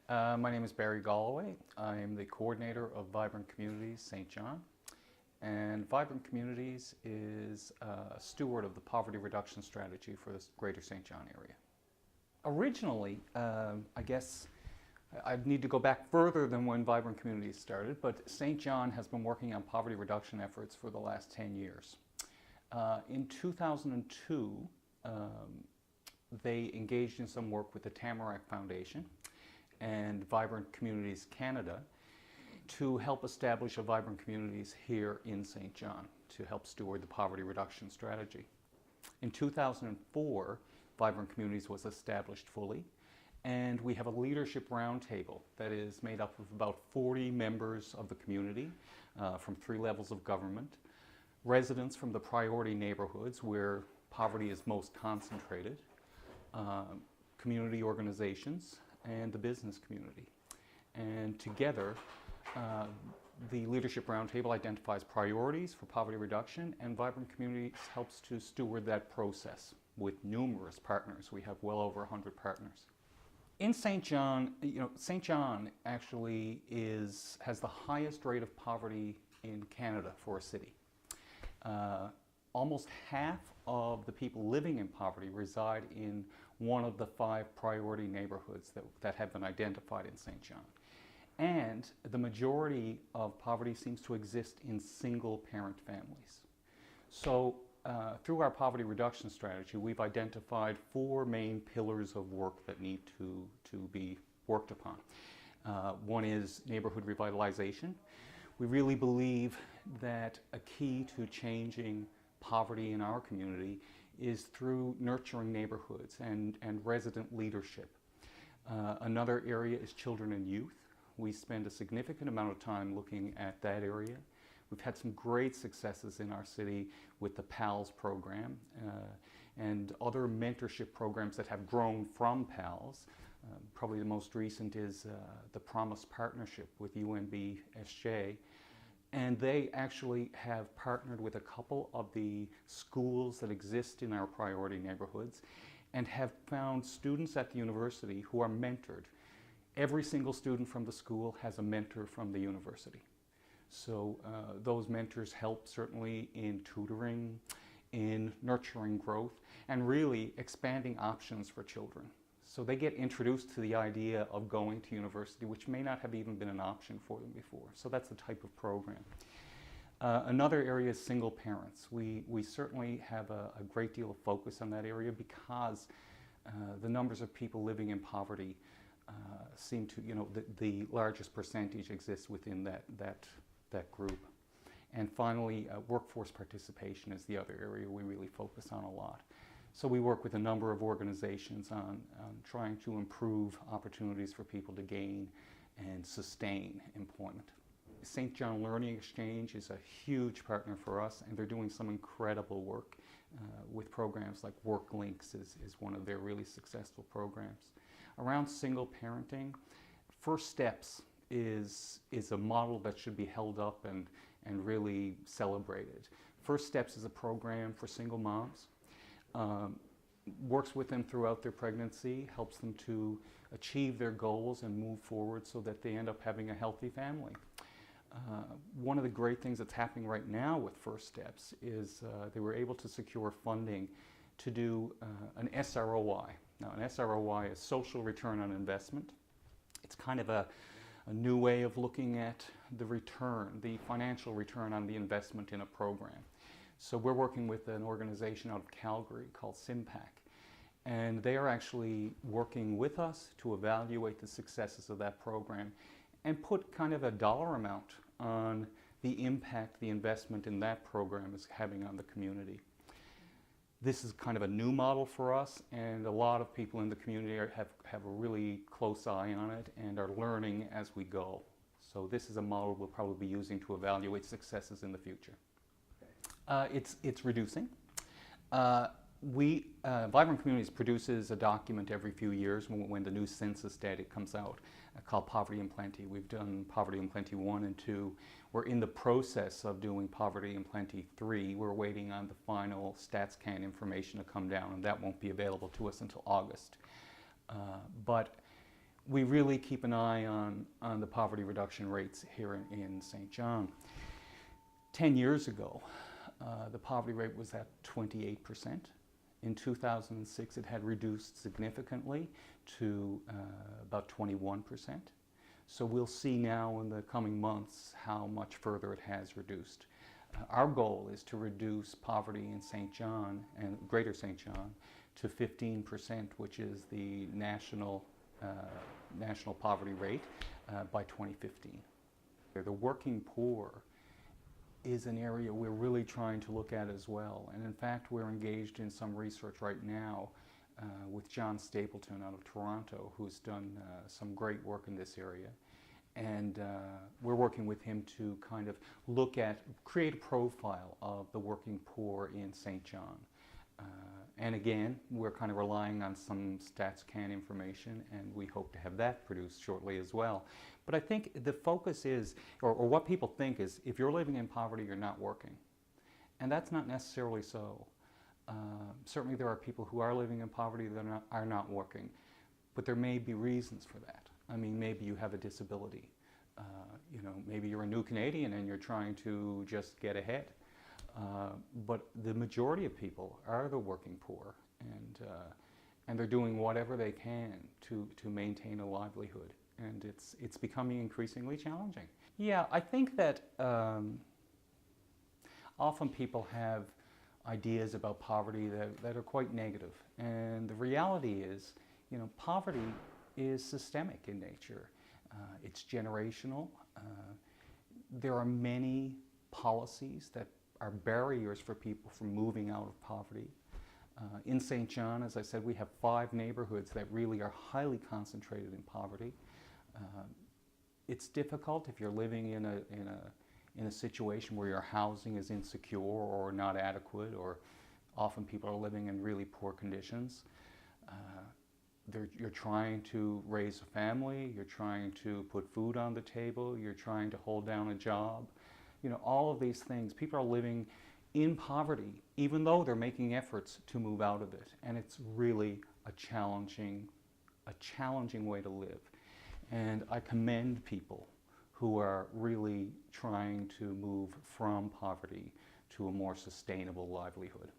My name is Barry Galloway. I am the coordinator of Vibrant Communities St. John. And Vibrant Communities is a steward of the poverty reduction strategy for the greater St. John area. Originally, I guess I'd need to go back further than when Vibrant Communities started, but St. John has been working on poverty reduction efforts for the last 10 years. In 2002, they engaged in some work with the Tamarack Foundation and Vibrant Communities Canada to help establish a Vibrant Communities here in St. John to help steward the poverty reduction strategy. In 2004, Vibrant Communities was established fully, and we have a leadership roundtable that is made up of about 40 members of the community from 3 levels of government, residents from the priority neighborhoods where poverty is most concentrated, community organizations, and the business community. And together, the Leadership Roundtable identifies priorities for poverty reduction, and Vibrant Communities helps to steward that process with numerous partners. We have well over 100 partners. In St. John, St. John actually has the highest rate of poverty in Canada for a city. Almost half of the people living in poverty reside in one of the 5 priority neighborhoods that have been identified in St. John. And the majority of poverty seems to exist in single-parent families. So through our poverty reduction strategy, we've identified 4 main pillars of work that need to be worked upon. One is neighborhood revitalization. We really believe that a key to changing poverty in our community is through nurturing neighborhoods and resident leadership. Another area is children and youth. We spend a significant amount of time looking at that area. We've had some great successes in our city with the PALS program and other mentorship programs that have grown from PALS. Probably the most recent is the Promise Partnership with UNBSJ. And they actually have partnered with a couple of the schools that exist in our priority neighborhoods and have found students at the university who are mentored. Every single student from the school has a mentor from the university. So those mentors help certainly in tutoring, in nurturing growth, and really expanding options for children. So they get introduced to the idea of going to university, which may not have even been an option for them before. So that's the type of program. Another area is single parents. We certainly have a great deal of focus on that area because the numbers of people living in poverty seem to, the largest percentage exists within that group. And finally, workforce participation is the other area we really focus on a lot. So we work with a number of organizations on trying to improve opportunities for people to gain and sustain employment. St. John Learning Exchange is a huge partner for us, and they're doing some incredible work with programs like WorkLinks is one of their really successful programs. Around single parenting, First Steps is a model that should be held up and really celebrated. First Steps is a program for single moms. Works with them throughout their pregnancy, helps them to achieve their goals and move forward so that they end up having a healthy family. One of the great things that's happening right now with First Steps is they were able to secure funding to do an SROI. Now, an SROI is social return on investment. It's kind of a new way of looking at the return, the financial return on the investment in a program. So we're working with an organization out of Calgary called SIMPAC, and they are actually working with us to evaluate the successes of that program and put kind of a dollar amount on the impact the investment in that program is having on the community. This is kind of a new model for us, and a lot of people in the community have a really close eye on it and are learning as we go. So this is a model we'll probably be using to evaluate successes in the future. It's reducing. Vibrant Communities produces a document every few years when the new census data comes out called Poverty and Plenty. We've done Poverty and Plenty 1 and 2. We're in the process of doing Poverty and Plenty 3. We're waiting on the final StatsCan information to come down, and that won't be available to us until August. But we really keep an eye on the poverty reduction rates here in St. John. 10 years ago, the poverty rate was at 28%. In 2006, it had reduced significantly to about 21%. So we'll see now in the coming months how much further it has reduced. Our goal is to reduce poverty in St. John and Greater St. John to 15%, which is the national poverty rate, by 2015. The working poor is an area we're really trying to look at as well. And in fact, we're engaged in some research right now with John Stapleton out of Toronto, who's done some great work in this area. And we're working with him to kind of create a profile of the working poor in St. John. And again, we're kind of relying on some StatsCan information, and we hope to have that produced shortly as well. But I think the focus is, or what people think is, if you're living in poverty, you're not working. And that's not necessarily so. Certainly there are people who are living in poverty that are not working, but there may be reasons for that. I mean, maybe you have a disability. You know, maybe you're a new Canadian and you're trying to just get ahead. But the majority of people are the working poor, and they're doing whatever they can to maintain a livelihood. And it's becoming increasingly challenging. Yeah, I think that often people have ideas about poverty that are quite negative. And the reality is, you know, poverty is systemic in nature. It's generational. There are many policies that are barriers for people from moving out of poverty. In St. John, as I said, we have 5 neighborhoods that really are highly concentrated in poverty. It's difficult if you're living in a situation where your housing is insecure or not adequate, or often people are living in really poor conditions. You're trying to raise a family, you're trying to put food on the table, you're trying to hold down a job. You know, all of these things, people are living in poverty, even though they're making efforts to move out of it. And it's really a challenging way to live. And I commend people who are really trying to move from poverty to a more sustainable livelihood.